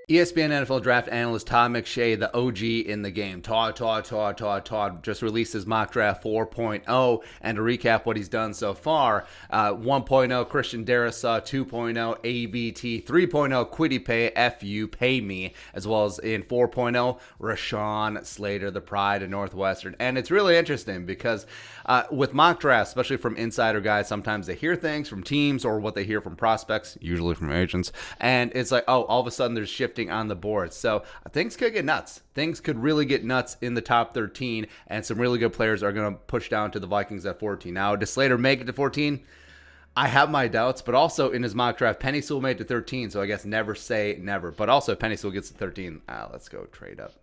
ESPN NFL Draft analyst Todd McShay, the OG in the game. Todd just released his mock draft 4.0. And to recap what he's done so far, 1.0 Christian Darrisaw, 2.0 AVT, 3.0 Quiddy Pay, FU, Pay Me, as well as in 4.0 Rashawn Slater, the pride of Northwestern. And it's really interesting because with mock drafts, especially from insider guys, sometimes they hear things from teams or what they hear from prospects, usually from agents. And it's like, oh, all of a sudden there's shifting on the board. So things could get nuts. Things could really get nuts in the top 13, and some really good players are going to push down to the Vikings at 14. Now, does Slater make it to 14? I have my doubts, but also in his mock draft, Penny Sewell made it to 13, so I guess never say never. But also, if Penny Sewell gets to 13, let's go trade up.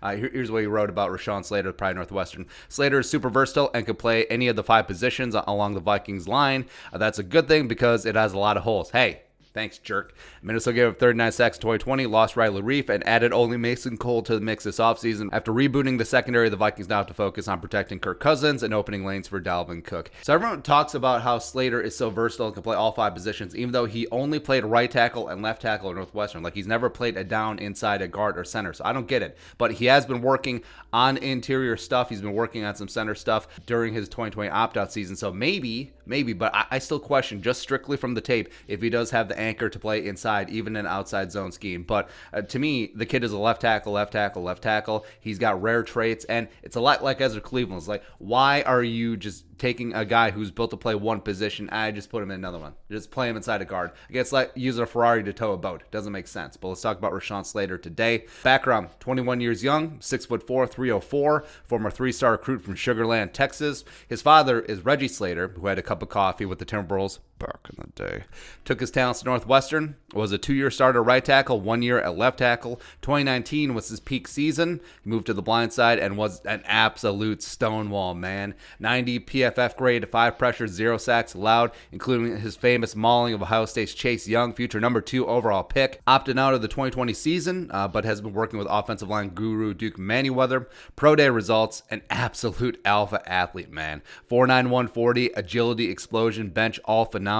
Here's what he wrote about Rashawn Slater, Pride Northwestern. Slater is super versatile and could play any of the 5 positions along the Vikings line. That's a good thing because it has a lot of holes. Hey, thanks, jerk. Minnesota gave up 39 sacks in 2020, lost Riley Reef, and added only Mason Cole to the mix this offseason. After rebooting the secondary, the Vikings now have to focus on protecting Kirk Cousins and opening lanes for Dalvin Cook. So everyone talks about how Slater is so versatile and can play all 5 positions, even though he only played right tackle and left tackle at Northwestern. Like, he's never played a down inside a guard or center, so I don't get it. But he has been working on interior stuff. He's been working on some center stuff during his 2020 opt-out season, so maybe, but I still question, just strictly from the tape, if he does have the anchor to play inside, even in an outside zone scheme. But to me, the kid is a left tackle. He's got rare traits, and it's a lot like Ezra Cleveland. It's like, why are you just taking a guy who's built to play one position? I just put him in another one. Just play him inside a guard. It's like using a Ferrari to tow a boat. Doesn't make sense. But let's talk about Rashawn Slater today. Background: 21 years young, 6'4", 304, former 3-star recruit from Sugar Land, Texas. His father is Reggie Slater, who had a cup of coffee with the Timberwolves back in the day. Took his talents to Northwestern, was a 2-year starter right tackle, 1 year at left tackle. 2019 was his peak season. He moved to the blind side and was an absolute stonewall, man. 90 PFF grade, 5 pressures, 0 sacks allowed, including his famous mauling of Ohio State's Chase Young, future number 2 overall pick. Opted out of the 2020 season, but has been working with offensive line guru Duke Manyweather. Pro day results, an absolute alpha athlete, man. 4'9", 140, agility, explosion, bench, all phenomenal.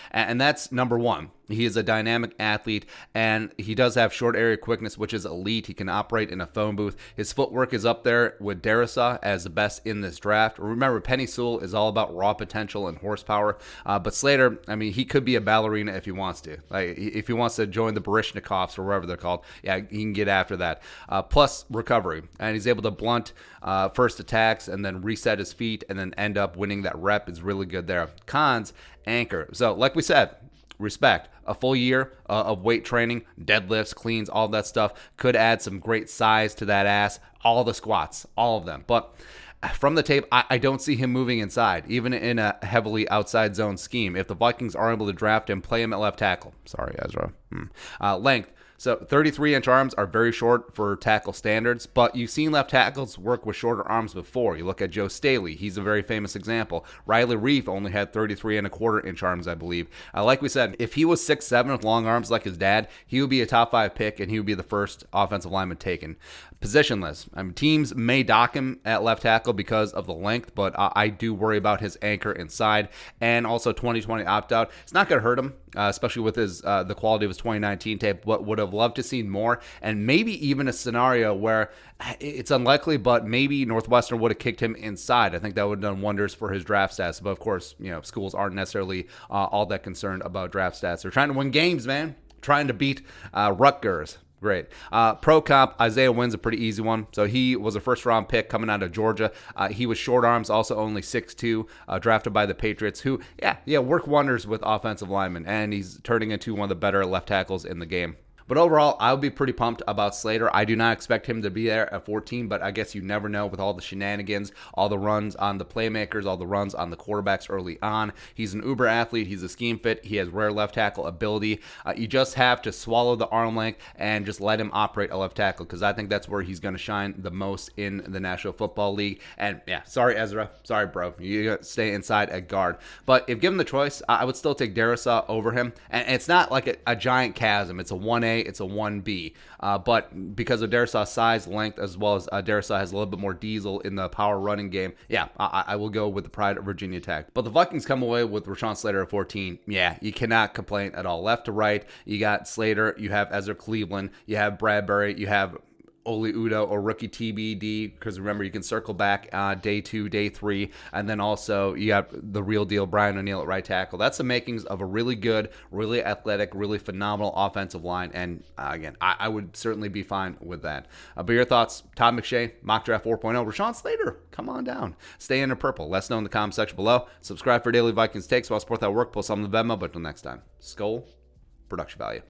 And that's number 1. He is a dynamic athlete, and he does have short area quickness, which is elite. He can operate in a phone booth. His footwork is up there with Darrisaw as the best in this draft. Remember, Penny Sewell is all about raw potential and horsepower. But Slater, I mean, he could be a ballerina if he wants to. Like, if he wants to join the Barishnikovs or whatever they're called, yeah, he can get after that. Plus recovery, and he's able to blunt first attacks and then reset his feet and then end up winning that rep is really good there. Cons, anchor. So, like we said, respect. A full year of weight training, deadlifts, cleans, all that stuff could add some great size to that ass. All the squats, all of them. But from the tape, I don't see him moving inside, even in a heavily outside zone scheme. If the Vikings are able to draft him, play him at left tackle. Sorry, Ezra. Length. So 33-inch arms are very short for tackle standards, but you've seen left tackles work with shorter arms before. You look at Joe Staley. He's a very famous example. Riley Reef only had 33-and-a-quarter-inch arms, I believe. Like we said, if he was 6'7" with long arms like his dad, he would be a top 5 pick, and he would be the first offensive lineman taken. Positionless. I mean, teams may dock him at left tackle because of the length, but I do worry about his anchor inside. And also 2020 opt-out. It's not going to hurt him, especially with his the quality of his 2019 tape, but would have loved to see more, and maybe even a scenario where it's unlikely, but maybe Northwestern would have kicked him inside. I think that would have done wonders for his draft stats. But of course, schools aren't necessarily all that concerned about draft stats. They're trying to win games, man. Trying to beat Rutgers. Great. Pro comp, Isaiah Wynn's a pretty easy one. So he was a first-round pick coming out of Georgia. He was short arms, also only 6'2", drafted by the Patriots, who, work wonders with offensive linemen, and he's turning into one of the better left tackles in the game. But overall, I would be pretty pumped about Slater. I do not expect him to be there at 14, but I guess you never know with all the shenanigans, all the runs on the playmakers, all the runs on the quarterbacks early on. He's an uber athlete. He's a scheme fit. He has rare left tackle ability. You just have to swallow the arm length and just let him operate a left tackle, because I think that's where he's going to shine the most in the National Football League. And sorry, Ezra. Sorry, bro. You got to stay inside at guard. But if given the choice, I would still take Darrisaw over him. And it's not like a giant chasm. It's a 1A 1A, it's a 1B. But because of Darrisaw's size, length, as well as Darrisaw has a little bit more diesel in the power running game, yeah, I will go with the pride of Virginia Tech. But the Vikings come away with Rashawn Slater at 14. Yeah, you cannot complain at all. Left to right, you got Slater, you have Ezra Cleveland, you have Bradbury, you have Oli Udo or rookie TBD, because remember, you can circle back day 2, day 3, and then also you got the real deal Brian O'Neill at right tackle. That's the makings of a really good, really athletic, really phenomenal offensive line, and again, I would certainly be fine with that. But your thoughts, Todd McShay, Mock Draft 4.0, Rashawn Slater, come on down. Stay in the purple. Let us know in the comment section below. Subscribe for daily Vikings takes while I support that work. Post on the Venmo, but until next time, Skol, production value.